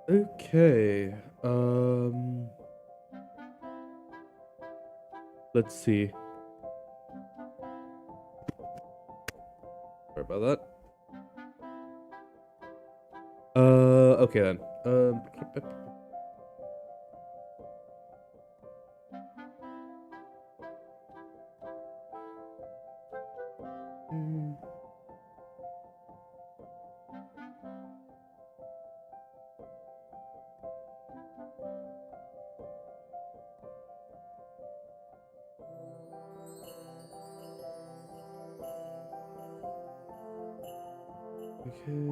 Okay. Let's see. Sorry about that. Okay then. Okay.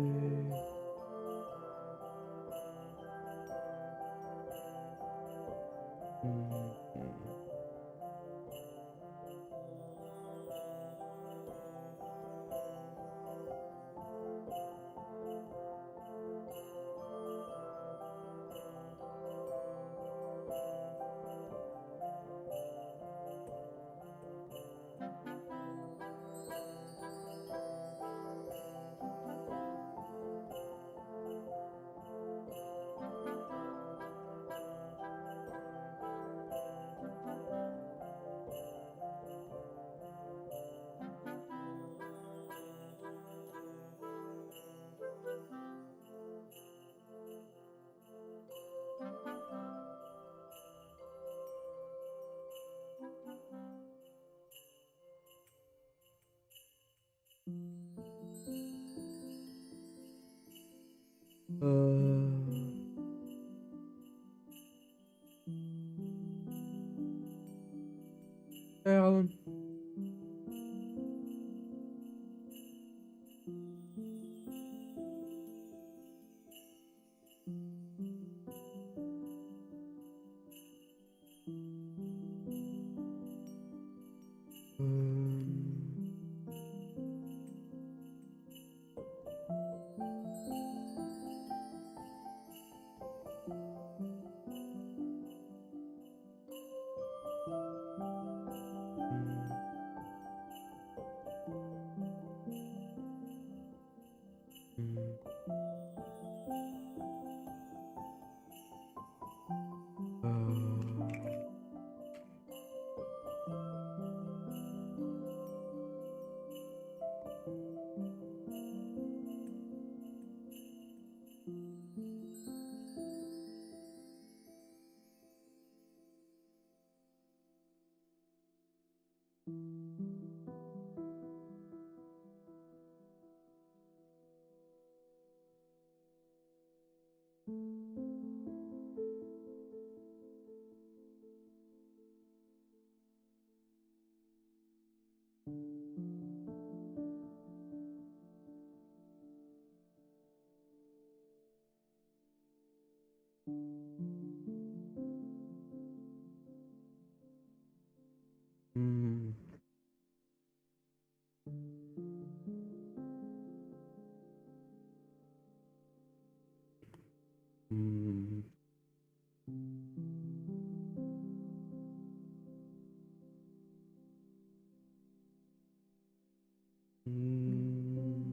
Hey, Alan. Mm. Mm. Mm.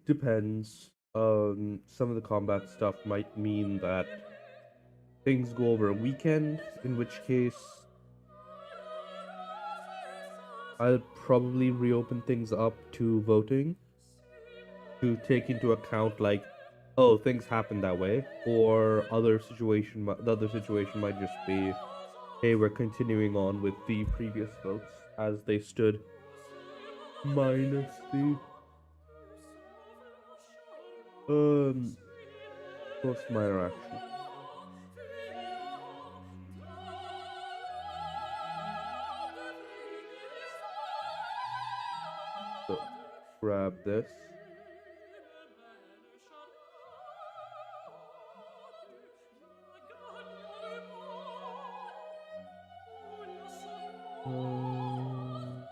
Depends. Some of the combat stuff might mean that things go over a weekend, in which case I'll probably reopen things up to voting to take into account like, oh, things happen that way, or the other situation might just be, hey, we're continuing on with the previous votes as they stood, minus the um most minor action. So grab this. Um,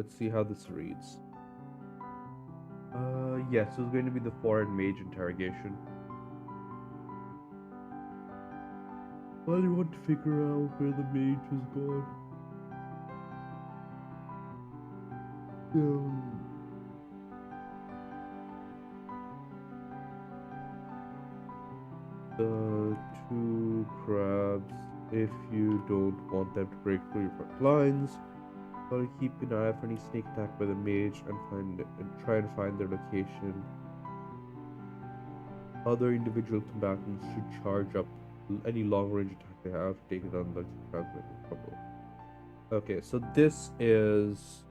let's see how this reads. Yes, it was going to be the foreign mage interrogation. Well, you want to figure out where the mage has gone. The two crabs, if you don't want them to break through your front lines, gotta keep an eye out for any sneak attack by the mage and try and find their location. Other individual combatants should charge up any long range attack they have, take it on the crabs making trouble. Okay, so this is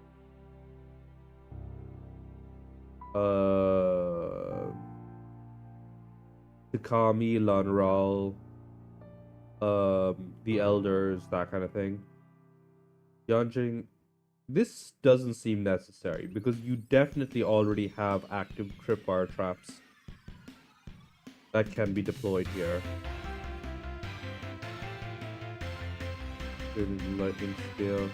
Takami, Lanral, the elders, that kind of thing. Yanjing, this doesn't seem necessary because you definitely already have active tripwire traps that can be deployed here. Lightning scale.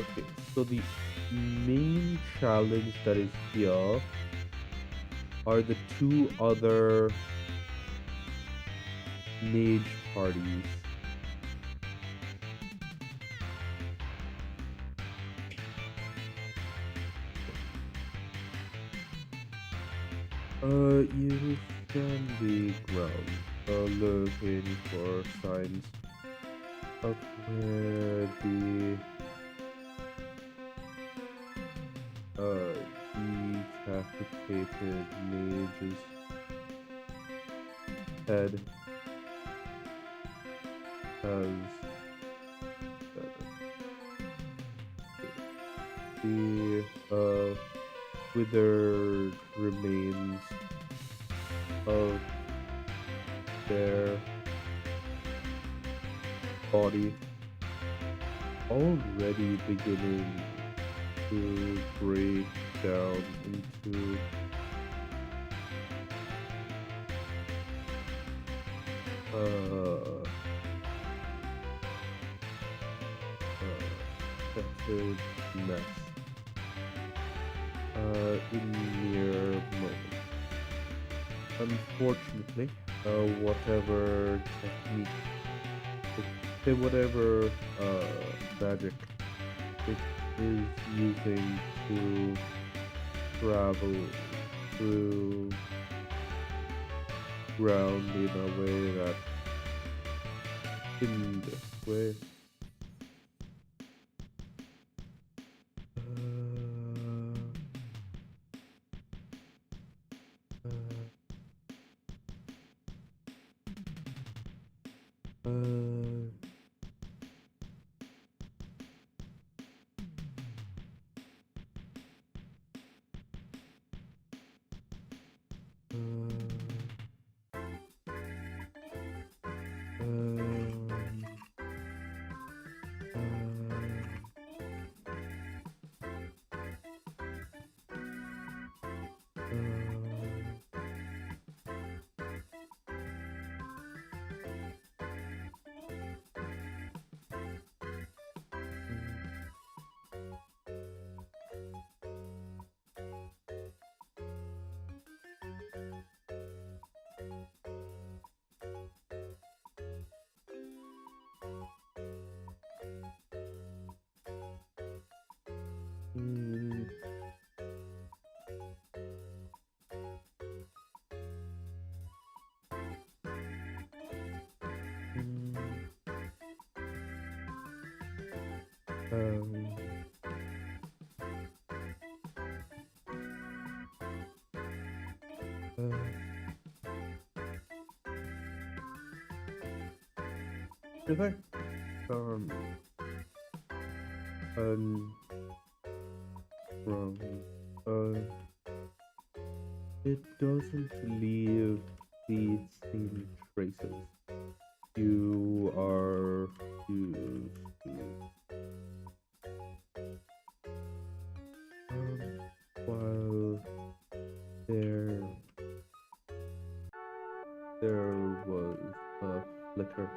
Okay, so the main challenge that is here are the two other mage parties. You scan the ground, looking for signs of where the decapitated mage's head has the withered remains of their body already beginning to break down into fetid mess in mere moments. Unfortunately, whatever technique, whatever magic it is using to travel through ground in a way that in this way if I wrong, it doesn't leave the same traces you are used to flicker.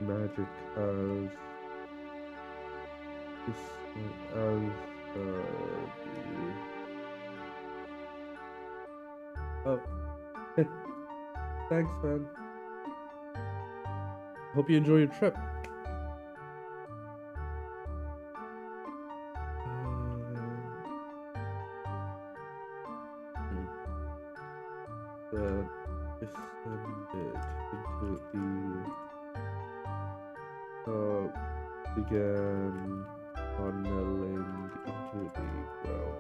Magic as this as the oh thanks man. Hope you enjoy your trip. Descended into the began tunneling into the ground.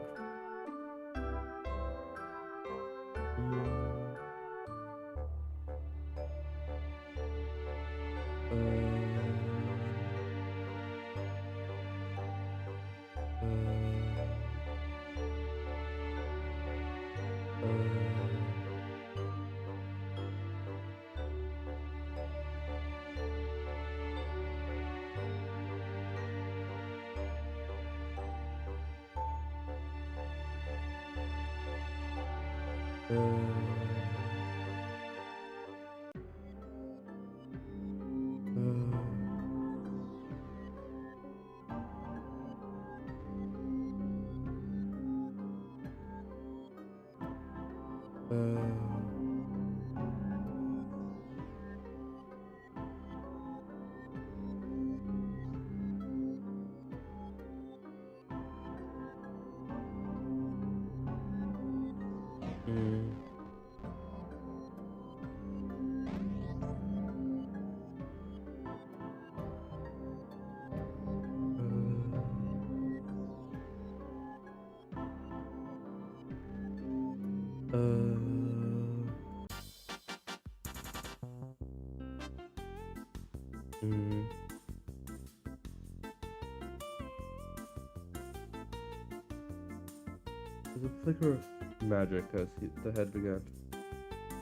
There's a flicker of magic as the head began.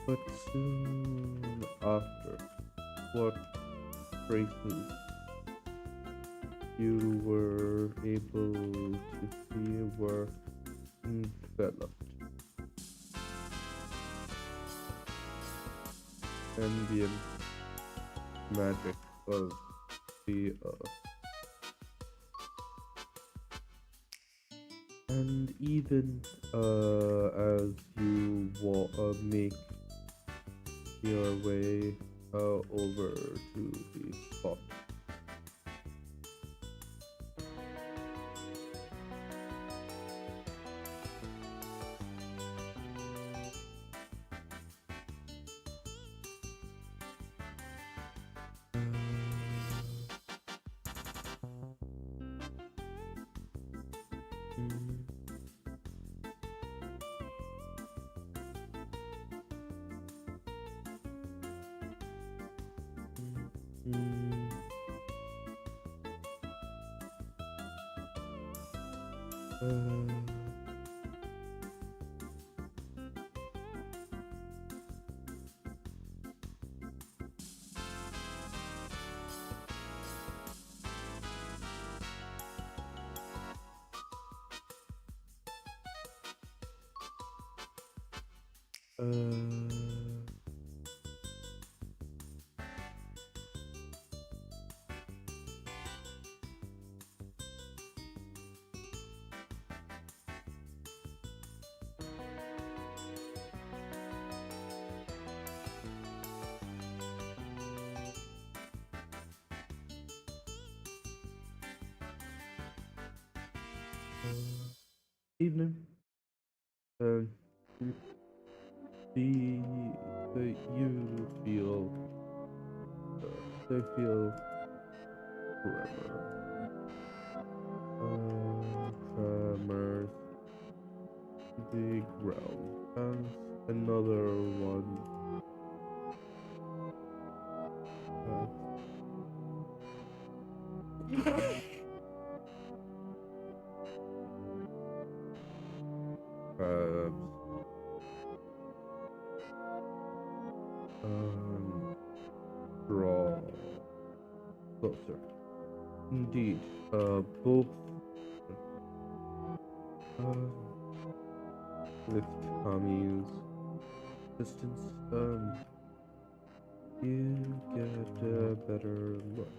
But soon after, what traces you were able to see were enveloped. Ambient magic of the earth. And even as you make your way over to the spot, evening. You feel they feel tremors the ground and another one perhaps draw closer. Indeed, both with tummies distance, you get a better look.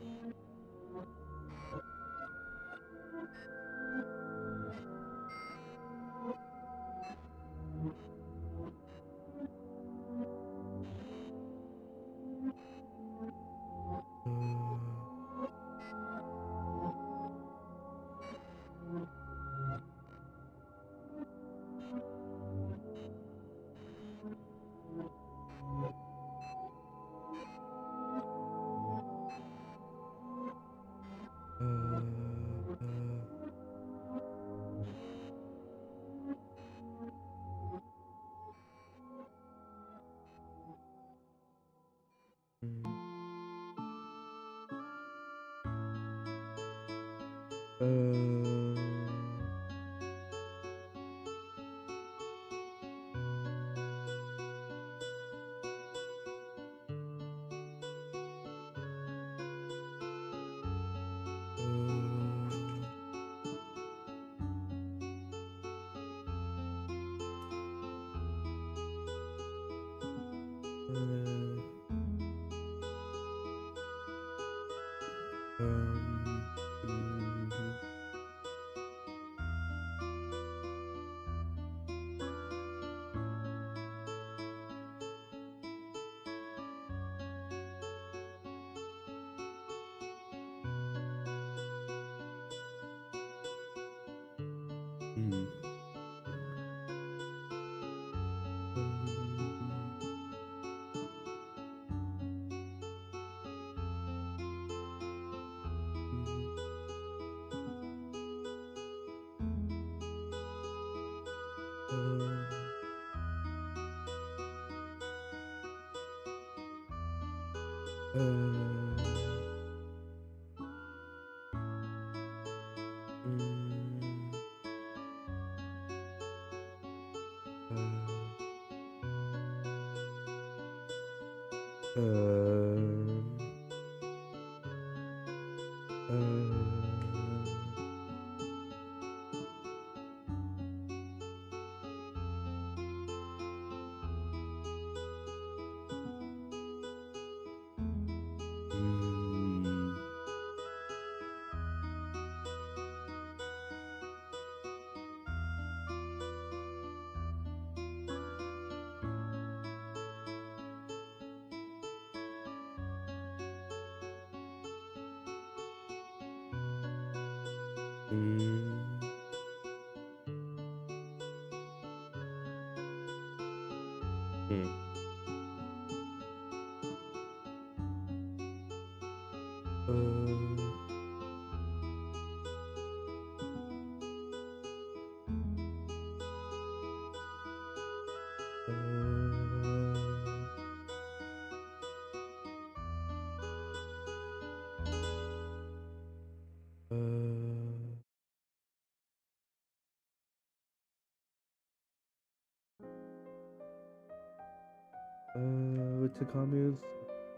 With Takami's,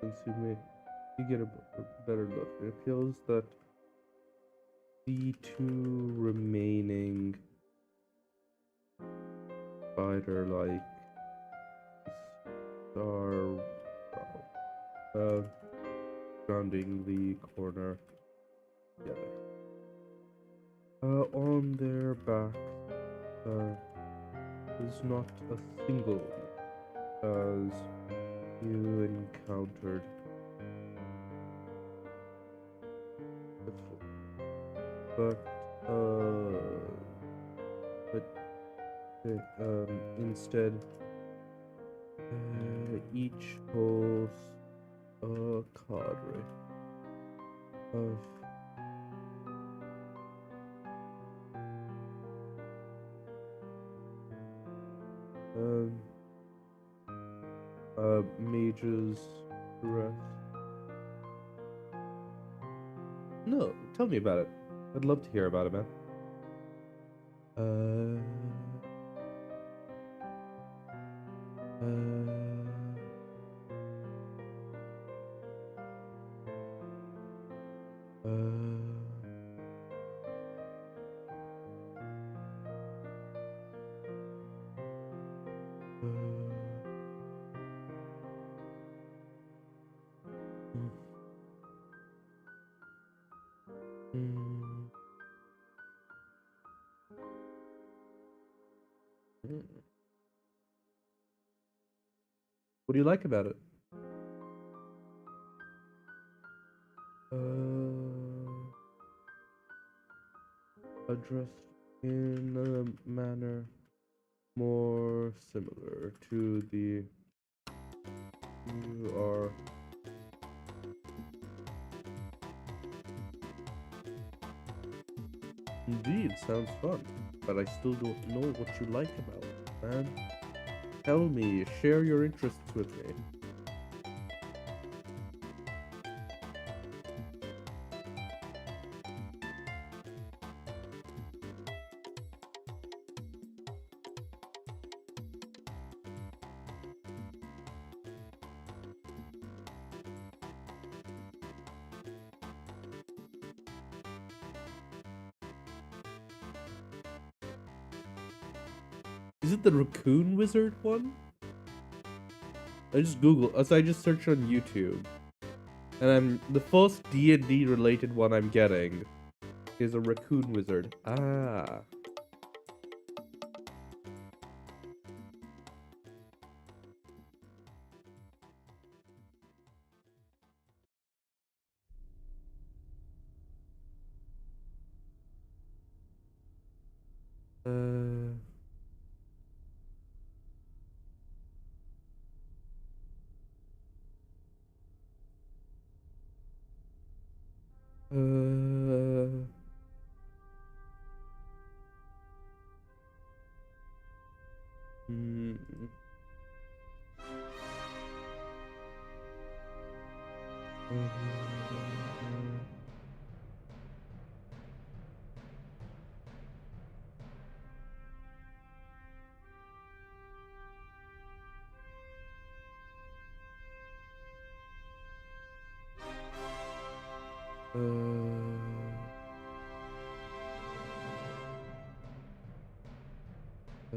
you get a better look. It appears that the two remaining spider-like are surrounding the corner together. On their backs is not a single as you encountered before, but instead each holds a cadre of mages, the rest. No, tell me about it. I'd love to hear about it, man. Mm. What do you like about it? Addressed in a manner more similar to the you are. Indeed, sounds fun, but I still don't know what you like about it, man. Tell me, share your interests with me. Is it the Raccoon Wizard one? I just searched on YouTube, and the first D&D related one I'm getting is a Raccoon Wizard. Ah. Uh. Uh. Mm, uh, uh,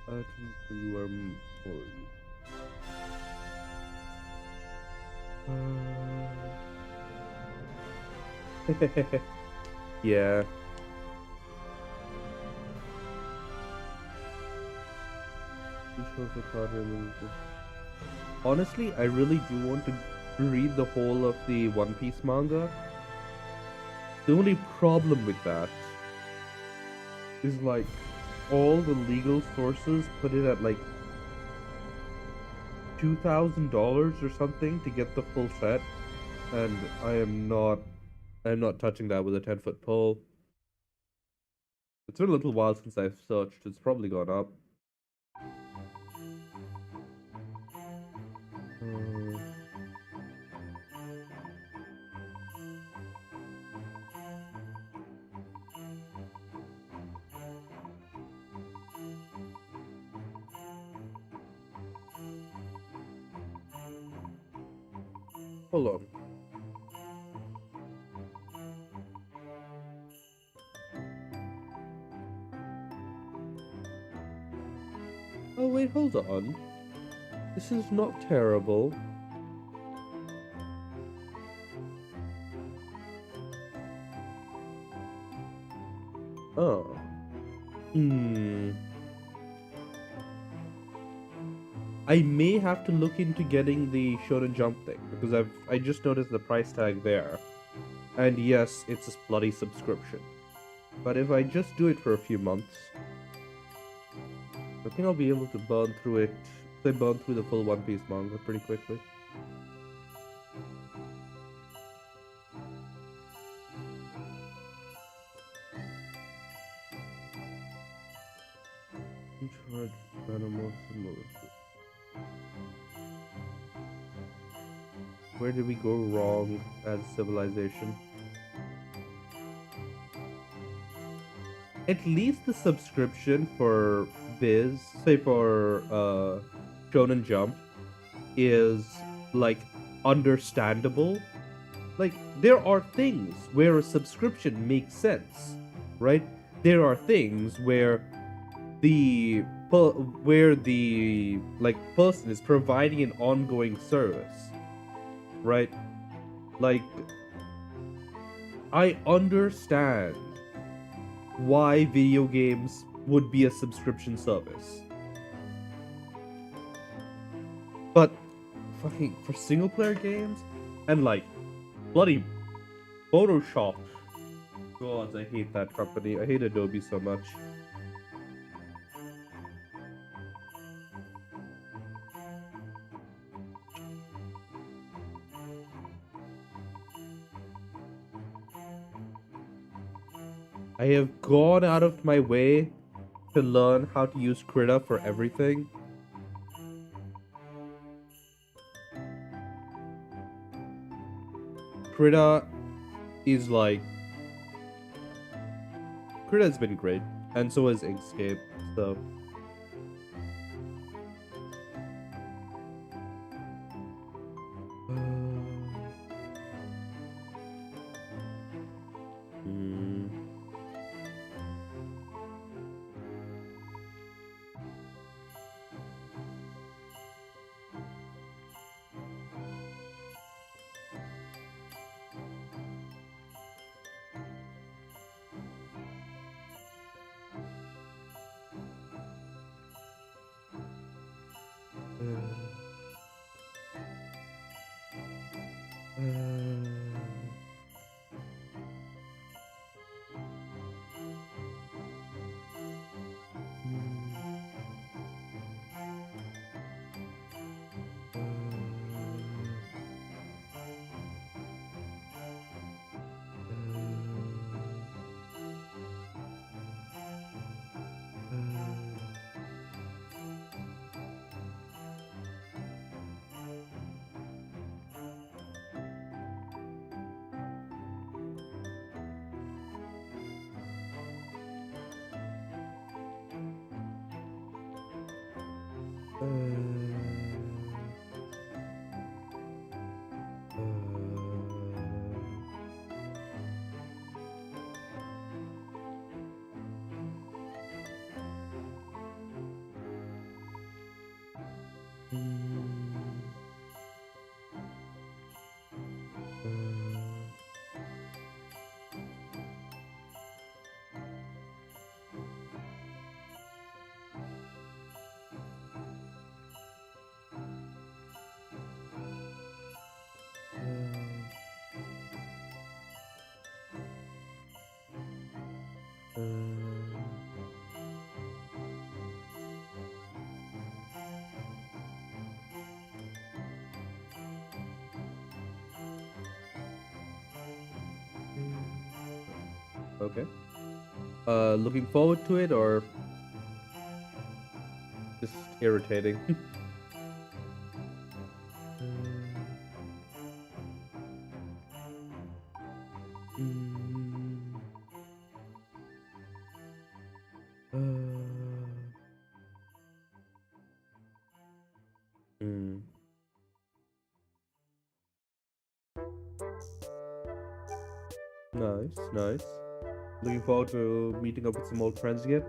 I think you are more. Yeah. Honestly, I really do want to read the whole of the One Piece manga. The only problem with that is like all the legal sources put it at like $2,000 or something to get the full set, and I'm not touching that with a 10-foot pole. It's been a little while since I've searched. It's probably gone up. Uh, hold on. Oh wait, hold on. This is not terrible. Oh. I may have to look into getting the Shonen Jump thing because I just noticed the price tag there. And yes, it's a bloody subscription. But if I just do it for a few months, I think I'll be able to burn through it. I burn through the full One Piece manga pretty quickly. Where did we go wrong as a civilization? At least the subscription for Viz, say for Shonen Jump, is like understandable. Like there are things where a subscription makes sense, right? there are things where the person is providing an ongoing service, right? Like, I understand why video games would be a subscription service, but fucking for single player games and like bloody Photoshop. God, I hate that company. I hate Adobe so much. I have gone out of my way to learn how to use Krita for everything. Krita is like... Krita has been great, and so has Inkscape, so... Okay. Looking forward to it, or just irritating? Nice, nice. Looking forward to meeting up with some old friends again.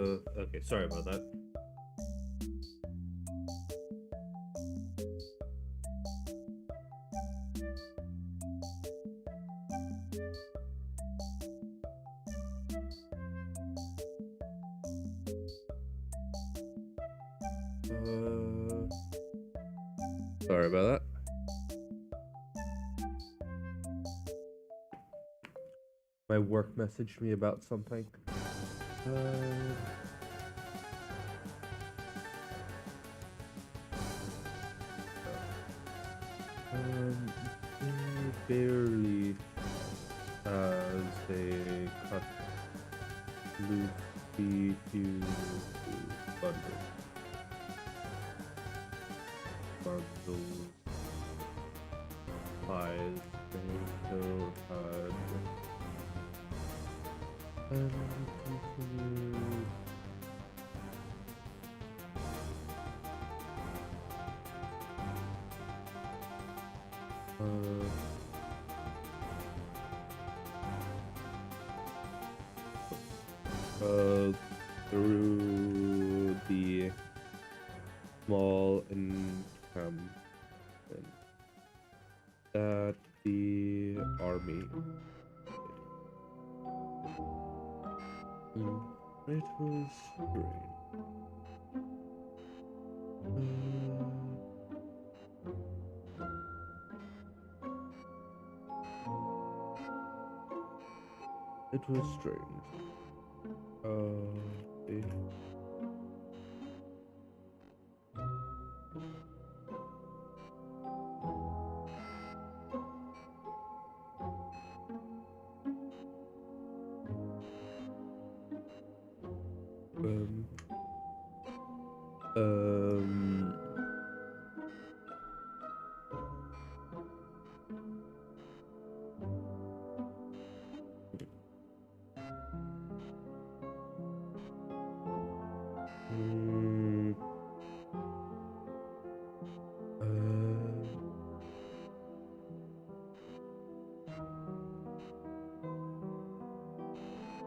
Okay, sorry about that. Sorry about that. My work messaged me about something. Barely as they cut Luffy to bundle. Pies, they still had continue. Through the small encampment that the army it was strange. It was strange.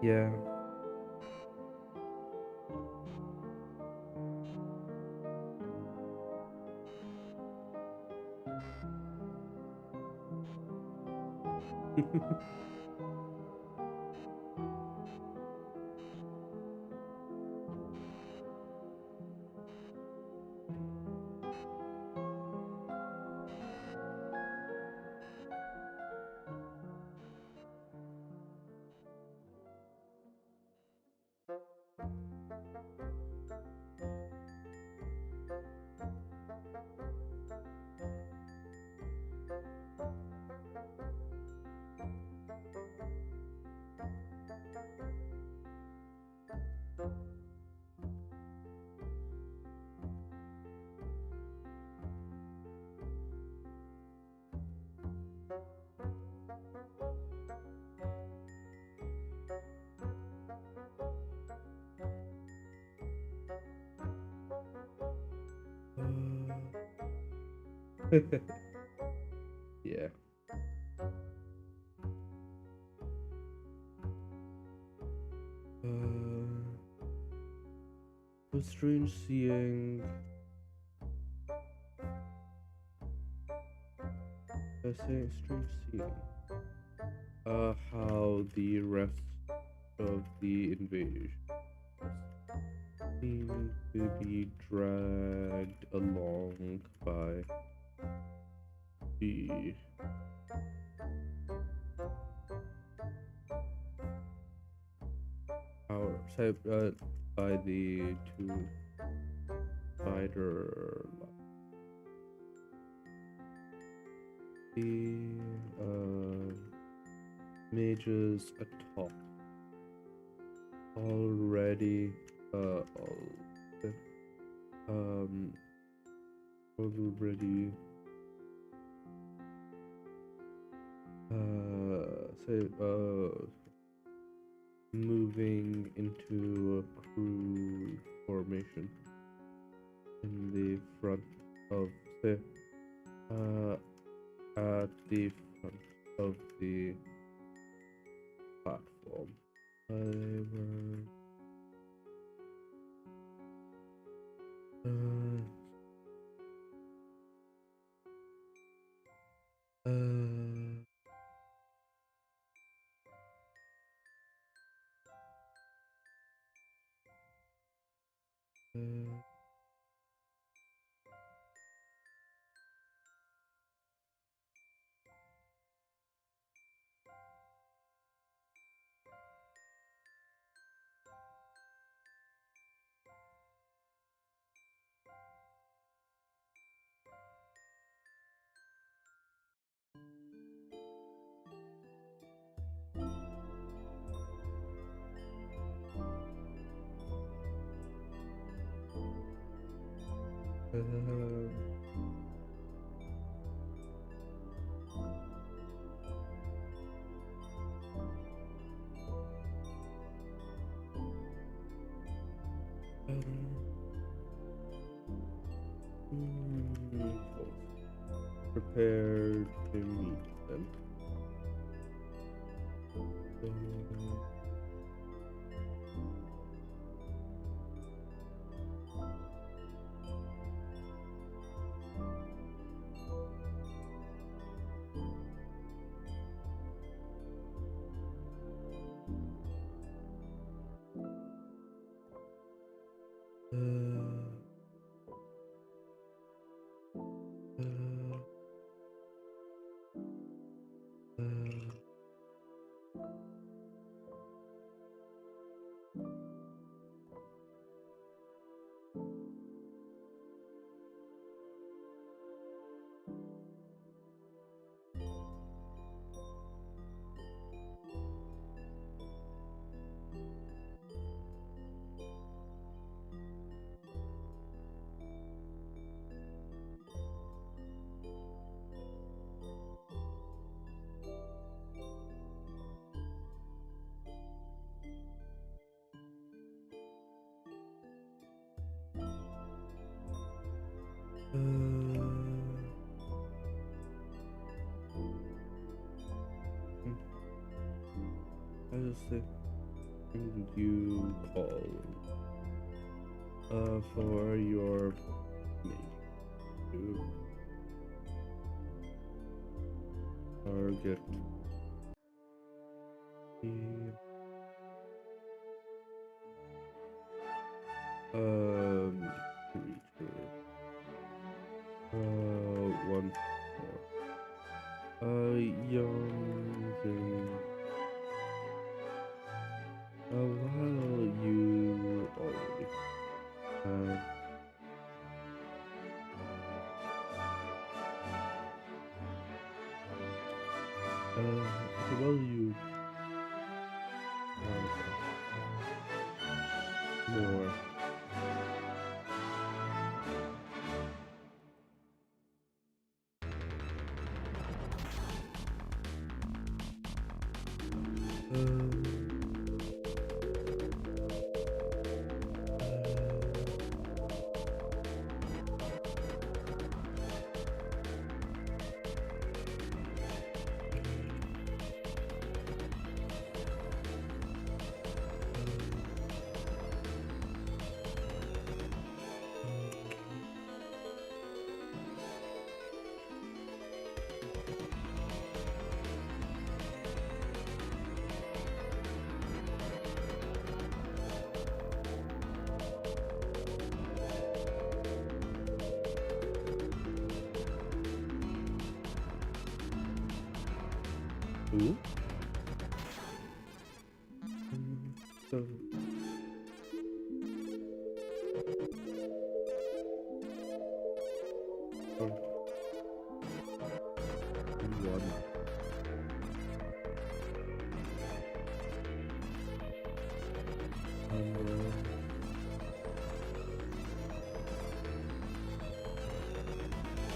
Yeah. Yeah. It was strange seeing how the rest of the invasion seemed to be dragged along by the by the two spider the mages atop already already moving into a crew formation in the front of at the front of the platform. They were Uh, Prepare to meet them. I just think you call for your mate to target the creature. One young thing. While you already have while you have more Ooh. So one.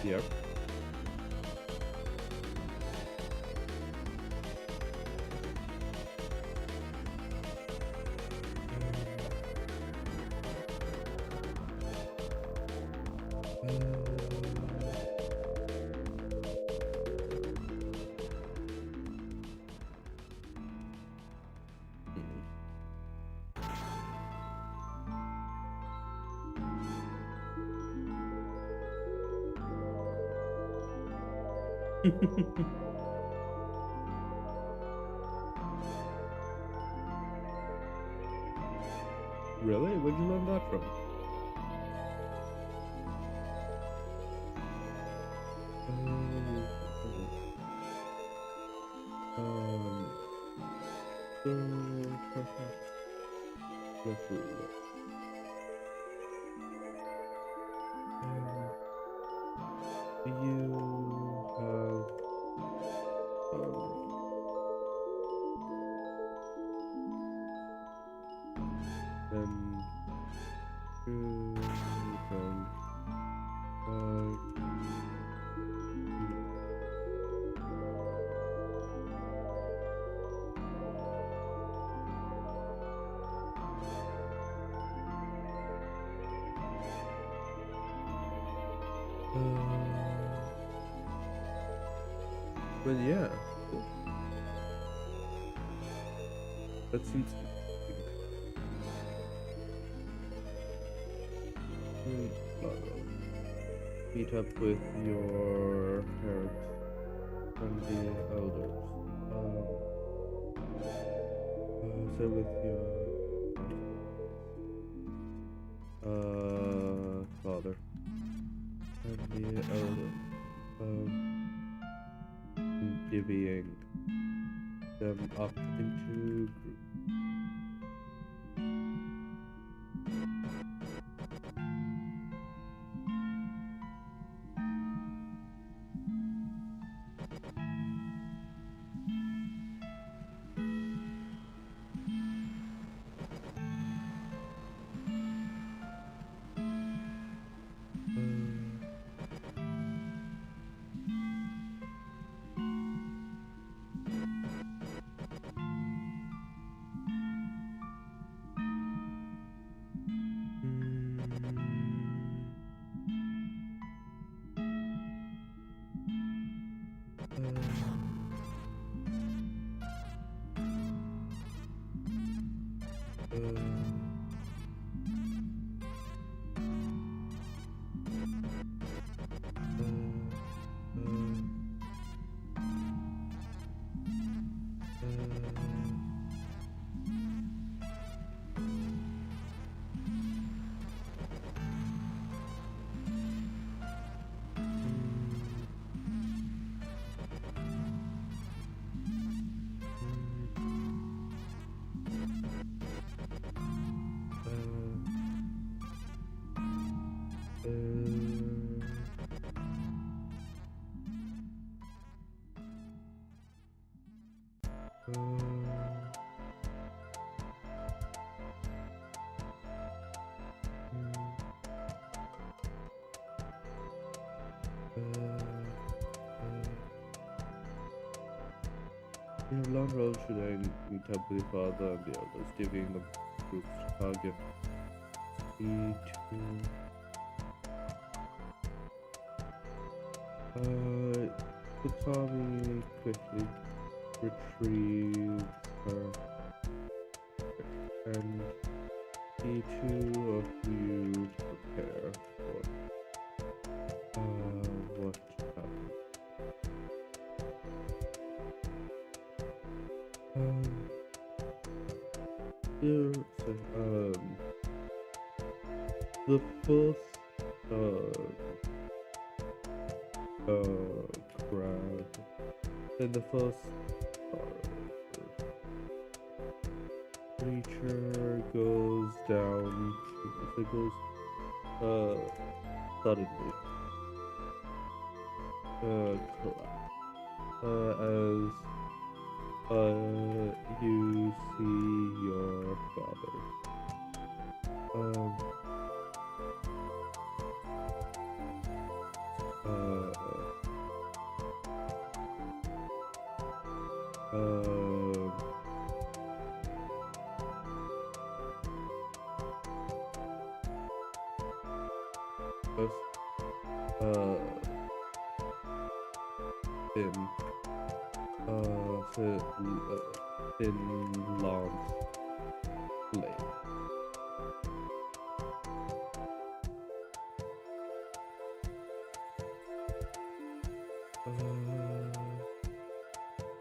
Yep. Really? Where'd you learn that from? So perhaps let's look. Do you have then two then but yeah, that seems meet up with your parents and the elders. So with your father and the elders. Divvying them up into groups. You have long road should I meet up with your father and the others, divvying the groups to target E2. Kusami quickly retrieves her and E2 of you prepare for what happened. Here, so, the first crowd, then the first creature goes down. It goes suddenly collapse as you see your father. Thin lance blade.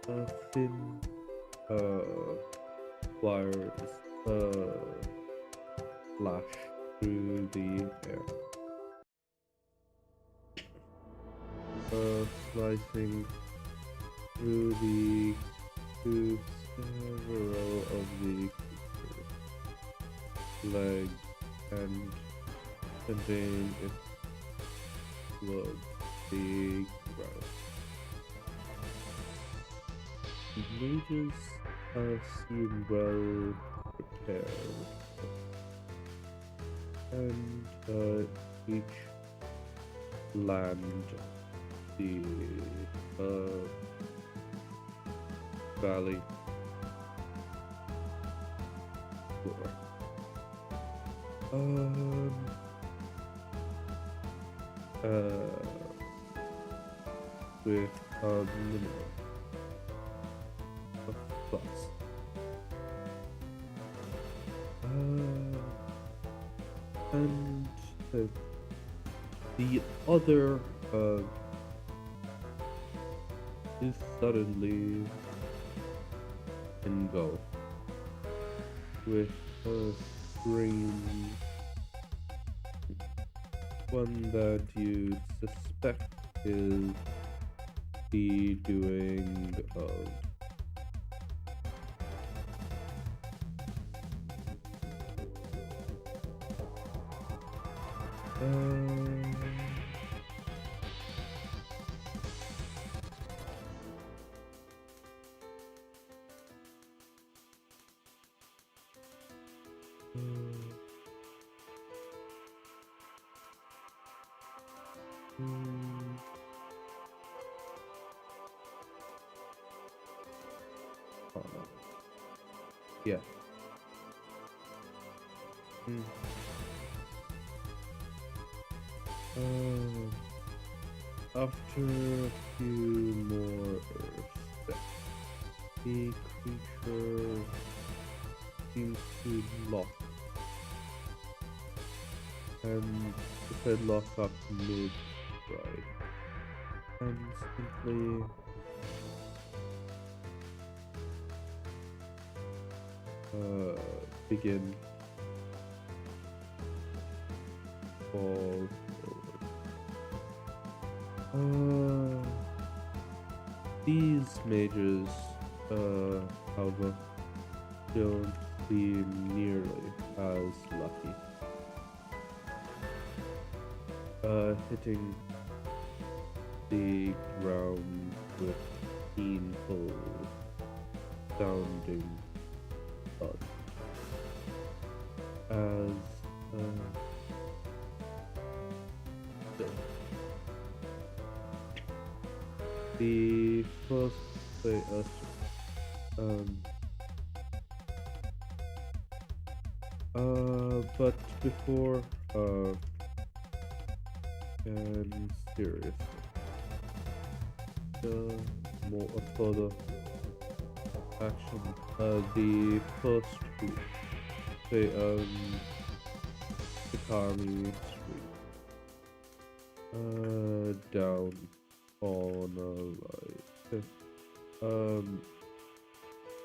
A thin wires flash through the air. slicing through the to several of the creature's legs and contain its blood the ground. The mages seem well prepared, and each land the valley floor. With a minimum of plus. And the other is suddenly engulfed with a strange one that you suspect is the doing of yeah. After a few more steps, the creature seems to lock, and the head lock up mid-stride, and simply begin fall forward. These mages, however, don't seem nearly as lucky. Hitting the ground with painful sounding thud as the first but before and seriously, more further action. The first group, say Ikami Street, down on a right.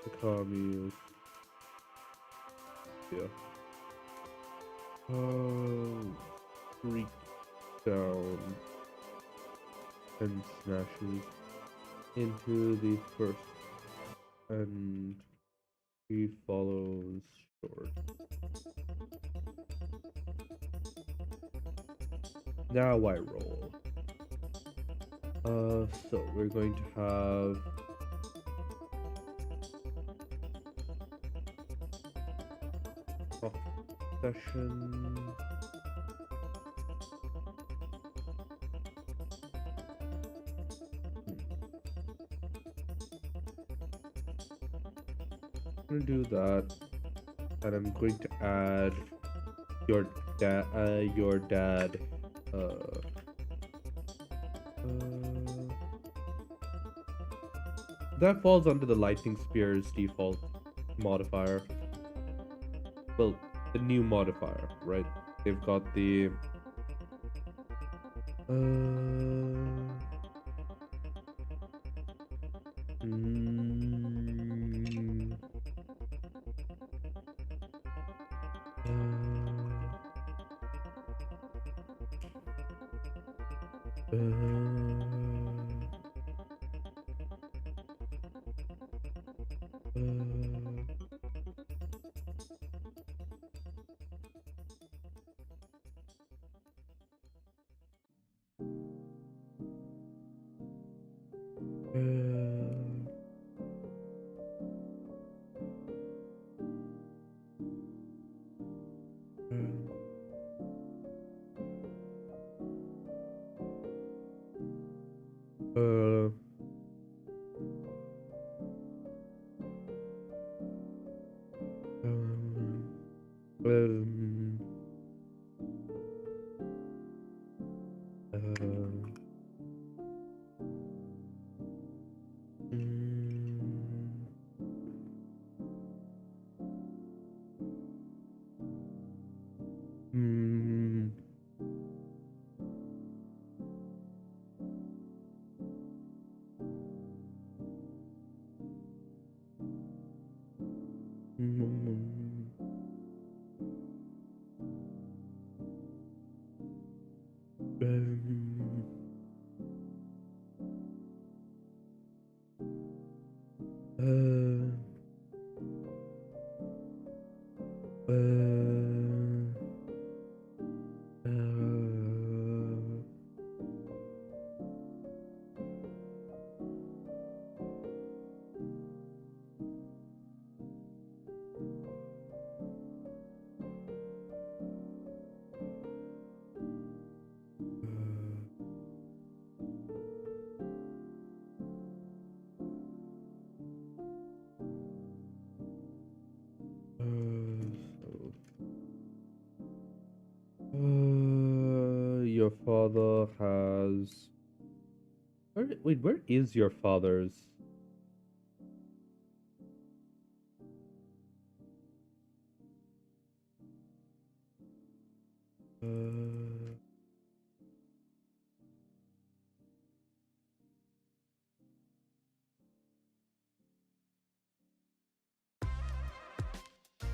Ikami is yeah. Streak down and smashes into the first, and he follows short. Now I roll. So we're going to have session. I'm gonna do that, and I'm going to add your dad. That falls under the lightning spear's default modifier. Well, the new modifier, right? They've got the Uh, um, your father has. Where is your father's?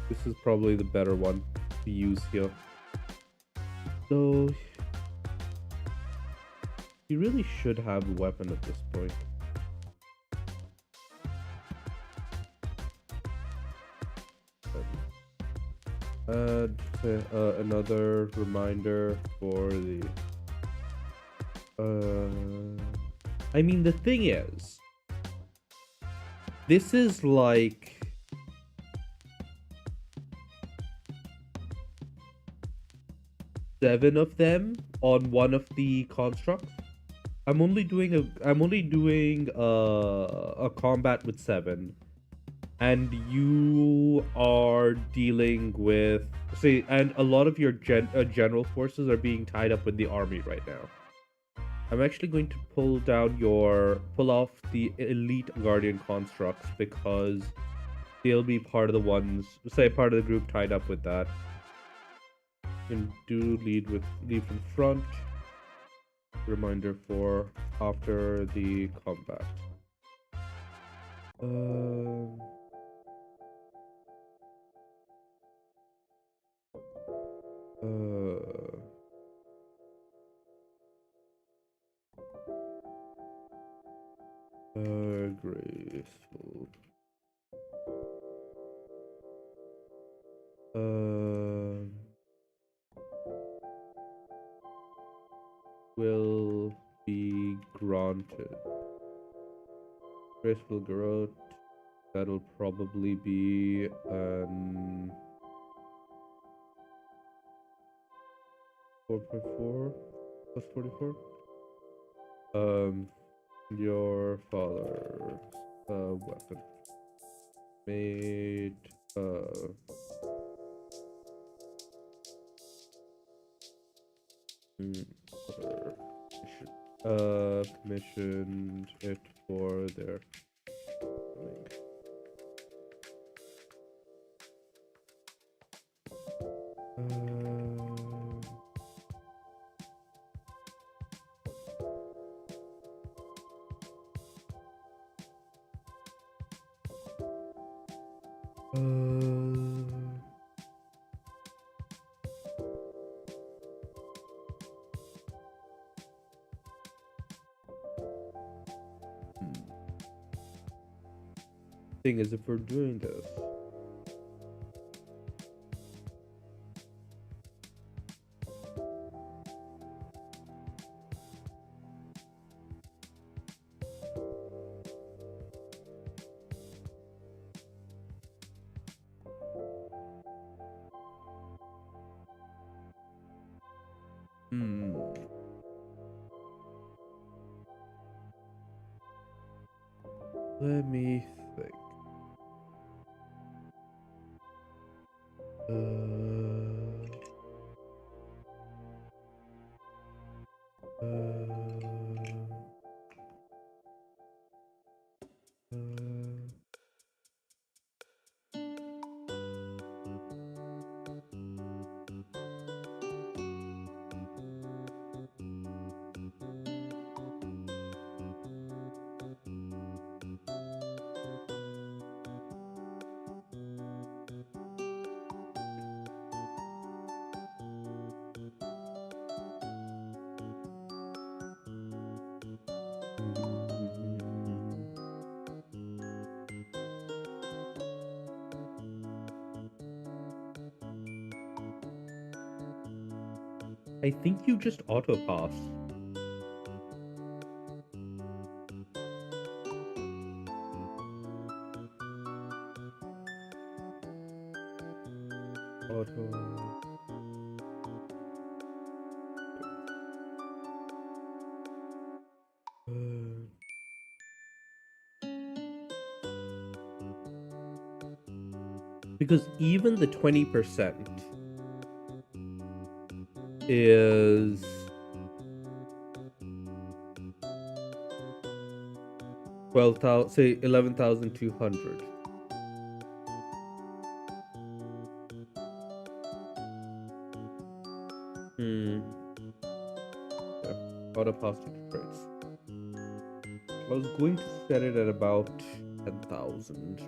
This is probably the better one to use here. So, he really should have a weapon at this point. Add another reminder for the. I mean, the thing is, this is like. Seven of them on one of the constructs. I'm only doing a combat with 7, and you are dealing with and a lot of your general forces are being tied up with the army right now. I'm actually going to pull off the elite guardian constructs because they'll be part of the ones, part of the group tied up with that. And do lead from front. Reminder for after the combat. Graceful. Will be granted. Graceful growth. That'll probably be 4.4 plus 44. Your father's weapon made commissioned it for their thing is, if we're doing this, Hmm. Let me think. I think you just auto pass. Auto. Because even the 20% is 12,000, say 11,200. Hmm. Yeah. Auto pass to trace. I was going to set it at about 10,000.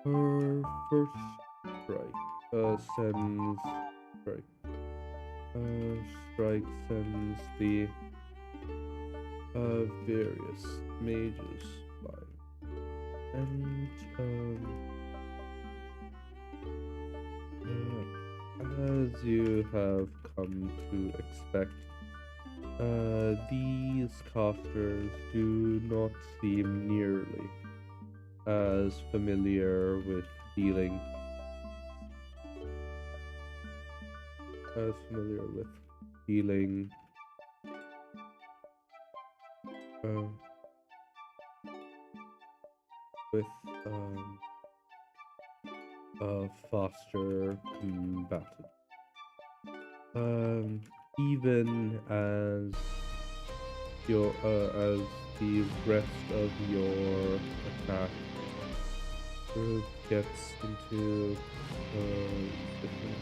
Her first strike sends strike. Strike sends the various mages by, and as you have come to expect, these casters do not seem nearly as familiar with dealing uh, with faster combatant. Even as as the rest of your attack gets into different.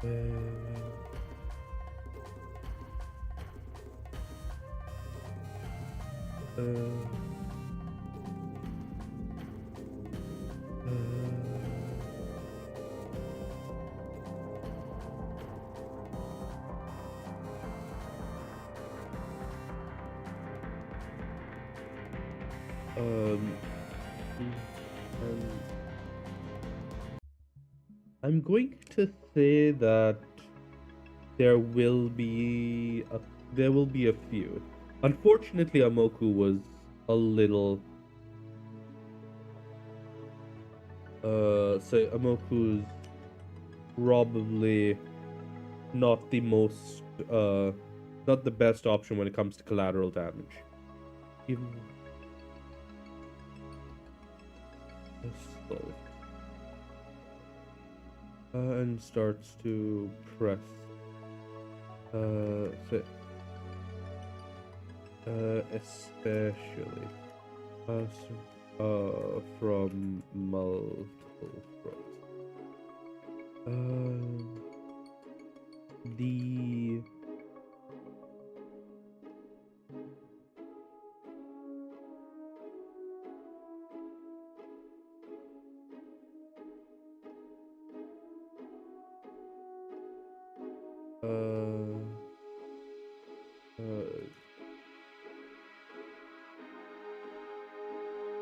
Uh, um, um, I'm going to say that there will be a few. Unfortunately, Amoku was a little so Amoku's probably not the most not the best option when it comes to collateral damage. Even assault. And starts to press. So, especially from multiple fronts. The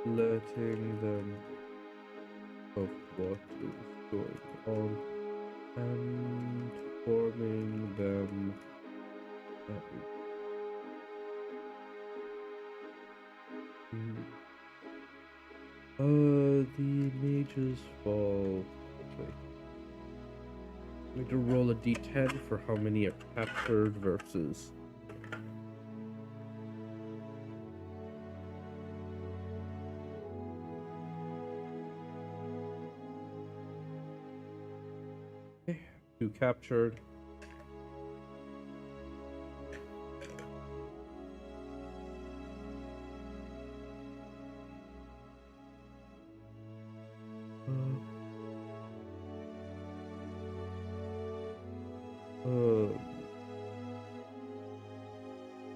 letting them of what is going on and forming them. The mages fall. Wait. I need to roll a d10 for how many are captured versus. Okay, 2 captured.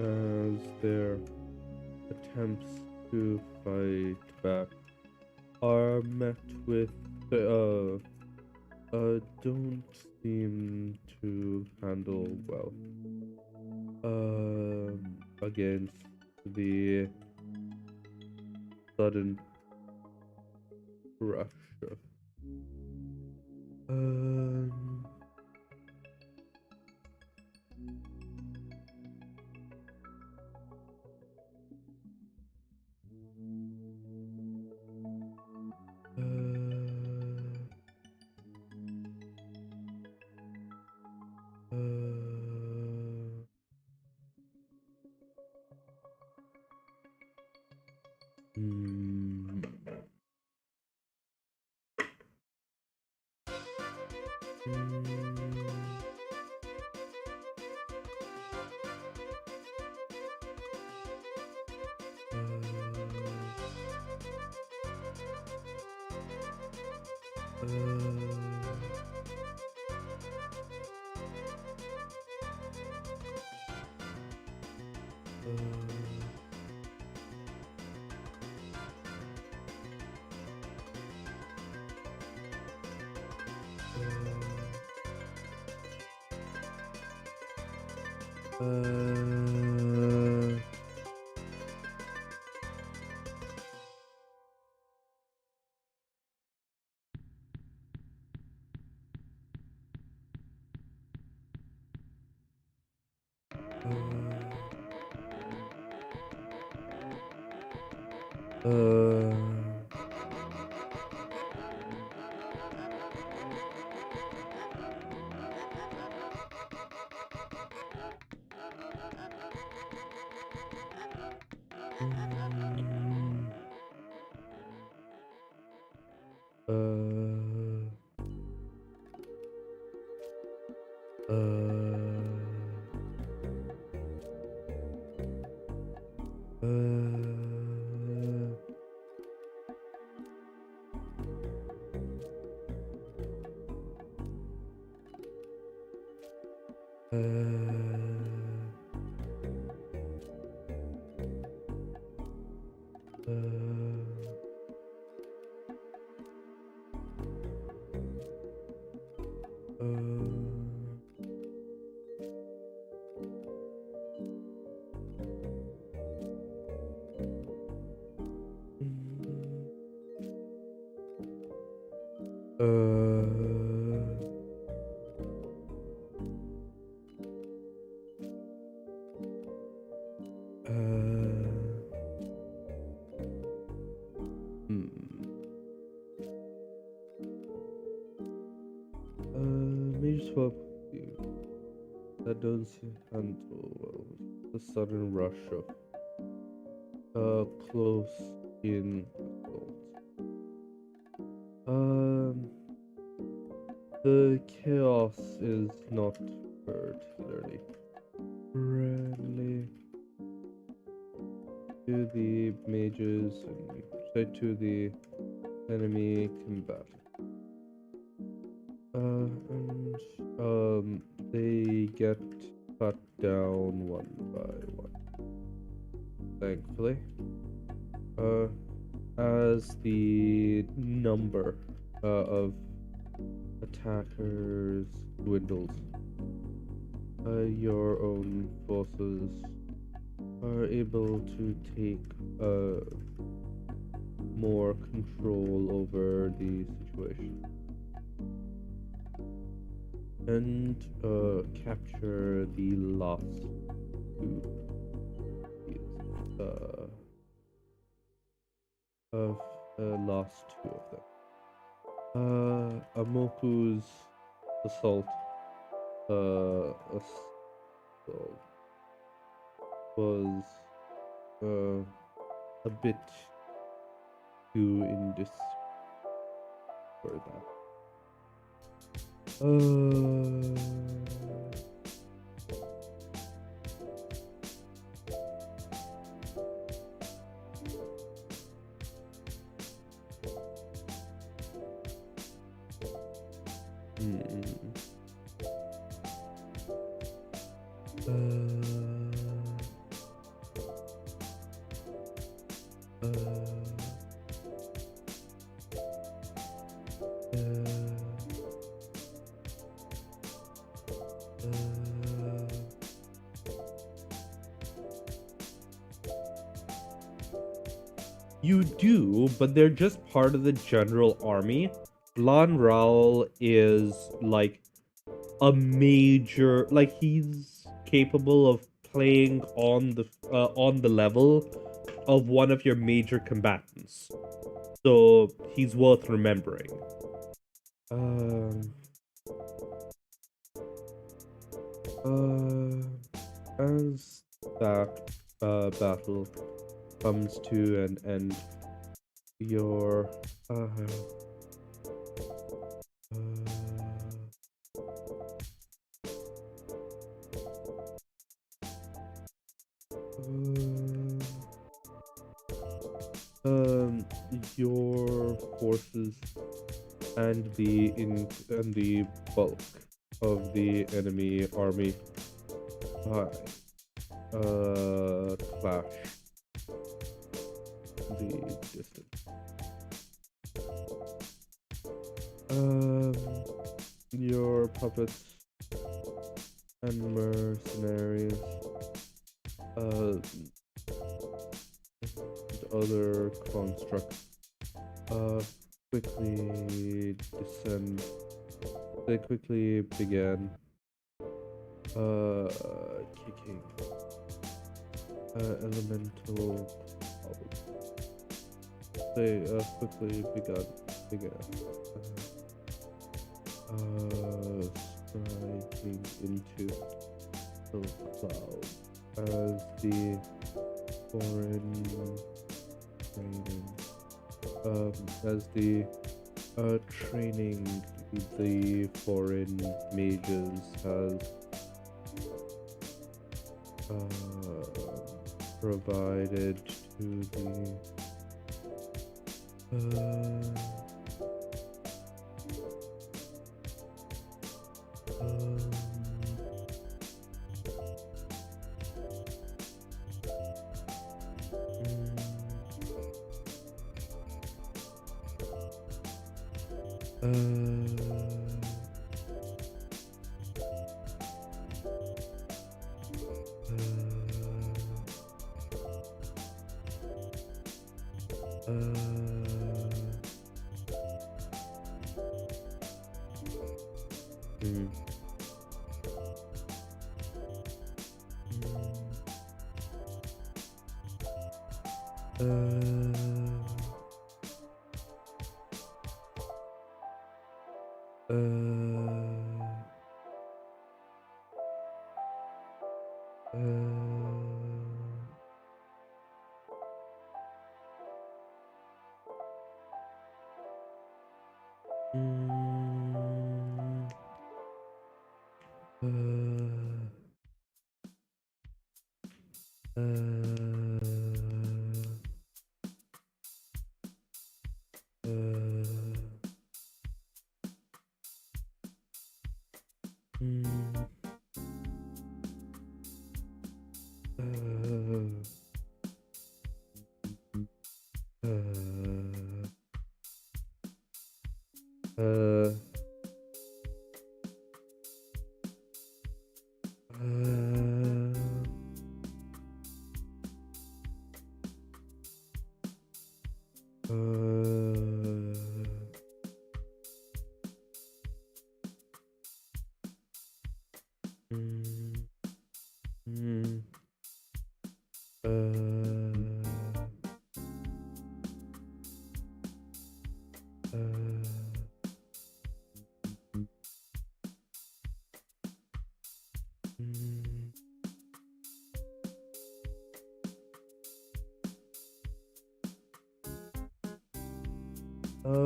As their attempts to fight back are met with don't seem to handle well against the sudden rush. Um, mm, Major swap that does handle well the sudden rush of close in assault. The chaos is not particularly friendly to the mages and to the enemy combatant. And they get cut down one by one. Thankfully, as the number of attackers dwindles, your own forces are able to take more control over the situation and capture the last two last two of them. Amoku's assault was a bit too indis for that. You do, but they're just part of the general army. Lan Raul is like a major, like he's capable of playing on the level of one of your major combatants. So he's worth remembering. As that battle comes to an end, your your forces and the bulk of the enemy army clash the distance. Your puppets and mercenaries and other constructs quickly descend. They quickly began kicking elemental clouds. They quickly began striking into the cloud as the foreign training the foreign mages has provided to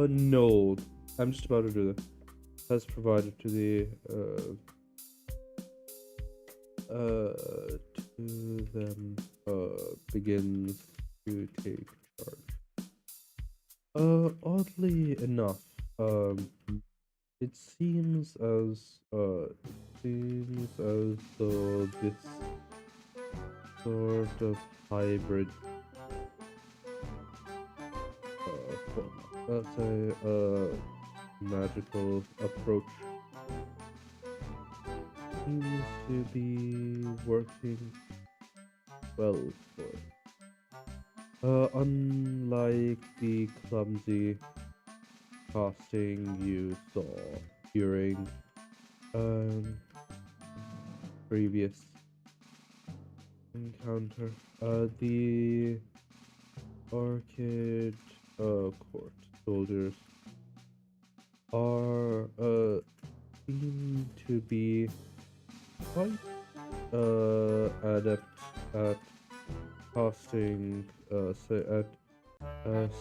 No. I'm just about to do that. Has provided to the to them begins to take charge. Oddly enough, it seems as though this sort of hybrid let's say magical approach seems to be working well for it. Unlike the clumsy casting you saw during previous encounter, the Arcade court soldiers are seem to be quite adept at casting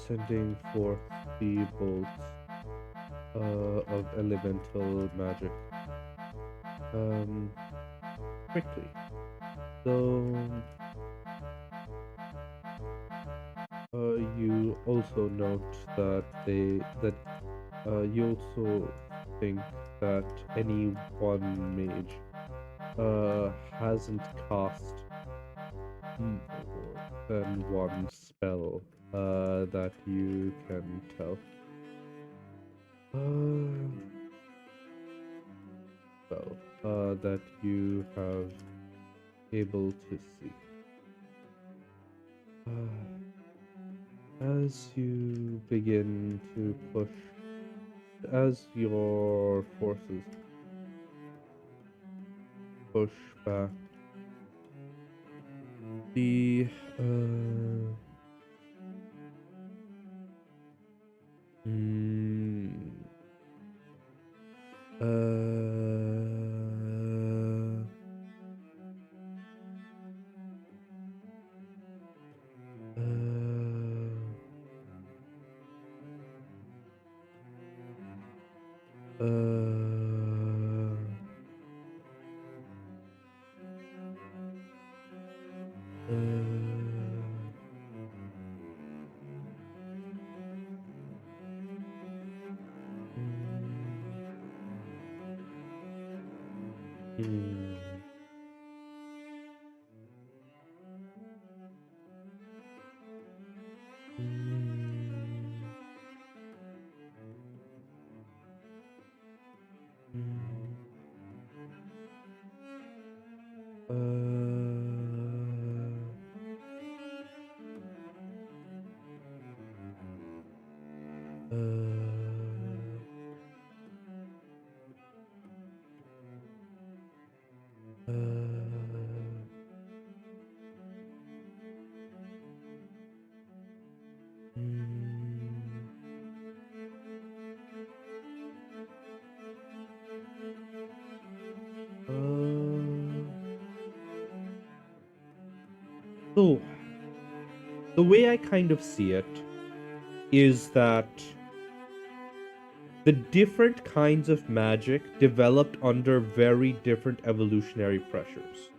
sending forth the bolts of elemental magic quickly. So you also note that you also think that any one mage hasn't cast more than one spell that you can tell. That you have able to see. As you begin to push, as your forces push back, the So, the way I kind of see it is that the different kinds of magic developed under very different evolutionary pressures.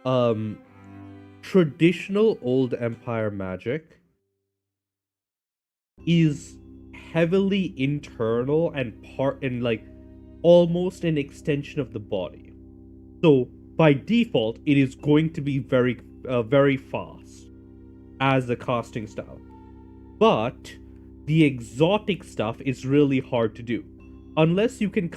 Um, Traditional Old Empire magic is heavily internal and like almost an extension of the body. So by default, it is going to be very fast as a casting style. But the exotic stuff is really hard to do, unless you can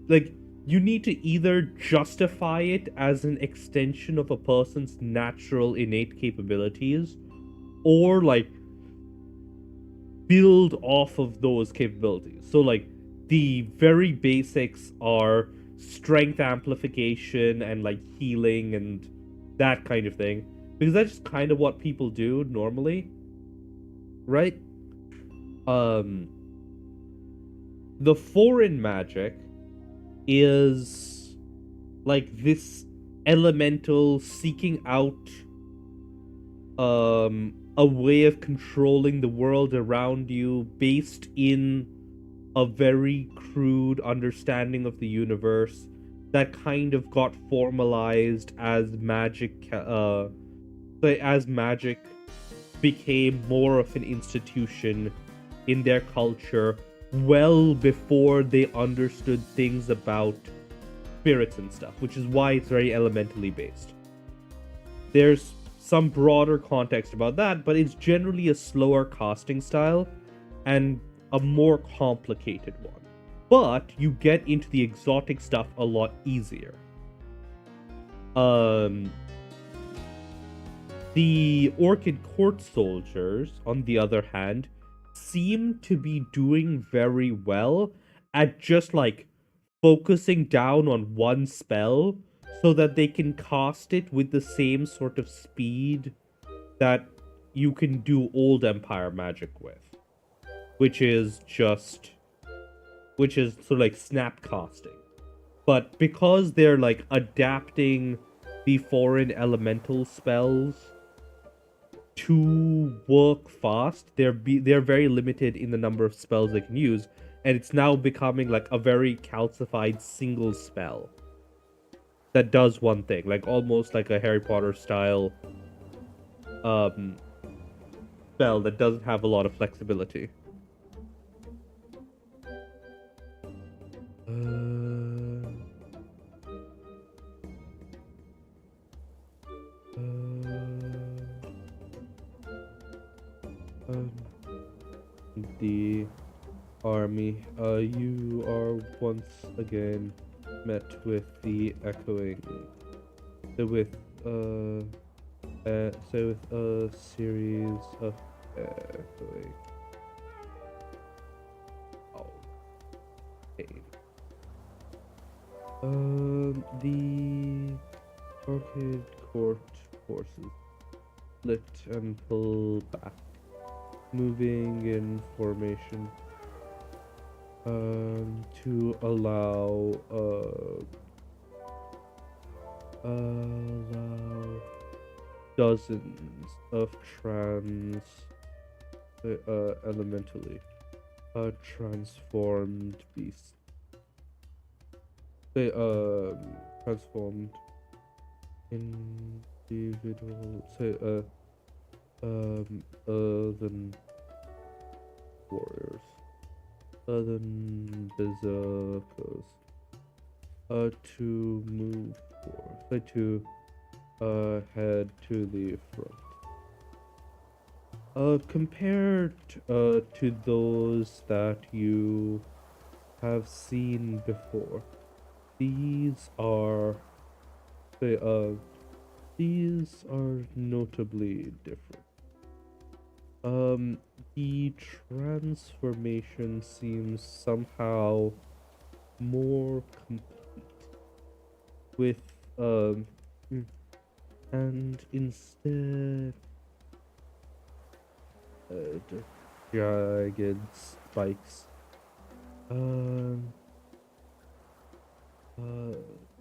like you need to either justify it as an extension of a person's natural innate capabilities, or like build off of those capabilities. So like the very basics are strength amplification and like healing and that kind of thing, because that's just kind of what people do normally, right? um the foreign magic is like this elemental seeking out a way of controlling the world around you based in a very crude understanding of the universe that kind of got formalized as magic became more of an institution in their culture well before they understood things about spirits and stuff, which is why it's very elementally based. There's some broader context about that, but it's generally a slower casting style and a more complicated one. But you get into the exotic stuff a lot easier. The Orchid Court soldiers, on the other hand, seem to be doing very well at just like focusing down on one spell so that they can cast it with the same sort of speed that you can do Old Empire magic with, which is sort of like snap casting. But because they're like adapting the foreign elemental spells to work fast, they're very limited in the number of spells they can use, and it's now becoming like a very calcified single spell that does one thing, like almost like a Harry Potter style spell that doesn't have a lot of flexibility. The army, you are once again met with the echoing, with a series of echoing. Oh, pain. The Orchid Court forces split and pull back, moving in formation to allow dozens of elementally transformed beasts. They transformed individual than warriors, than berserkers, to move forward, to head to the front. Compared to those that you have seen before, these are notably different. The transformation seems somehow more complete with and instead the jagged spikes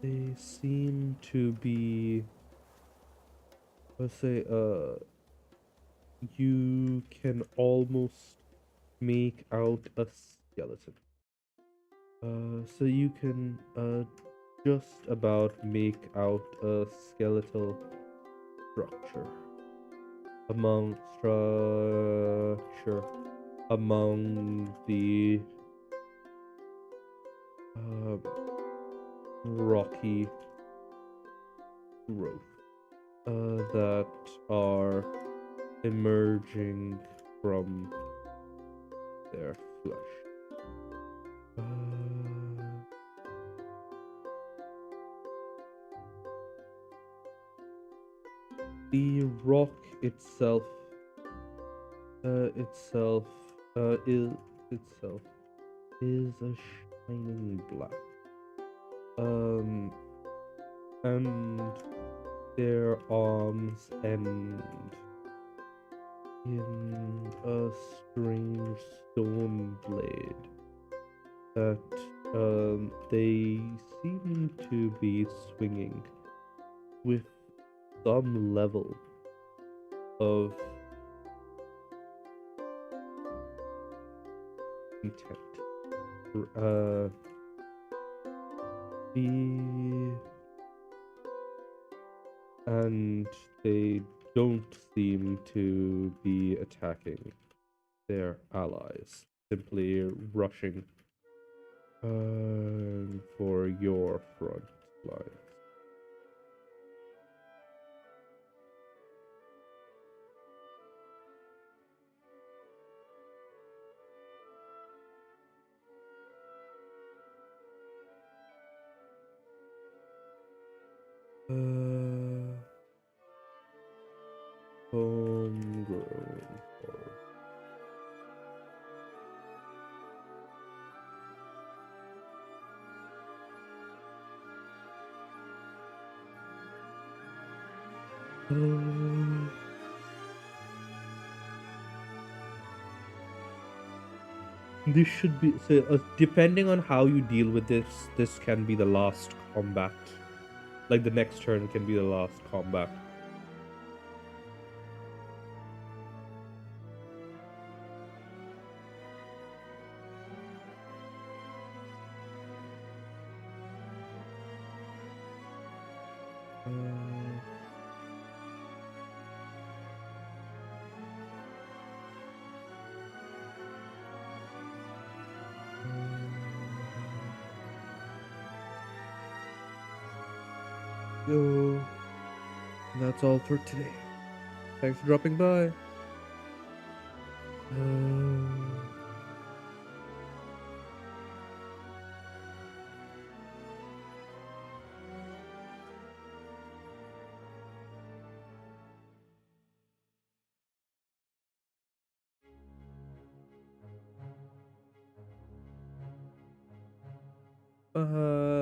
they seem to be let's say you can almost make out a skeleton. So you can just about make out a skeletal structure among the uh, rocky growth that are emerging from their flesh. The rock itself itself is itself is a shining black. And their arms end in a strange stone blade that they seem to be swinging with some level of intent. Uh, and they don't seem to be attacking their allies, simply rushing for your front lines. Homegrown horror. This should be so. Depending on how you deal with this can be the last combat. Like the next turn can be the last combat. Yo, that's all for today. Thanks for dropping by. Bye.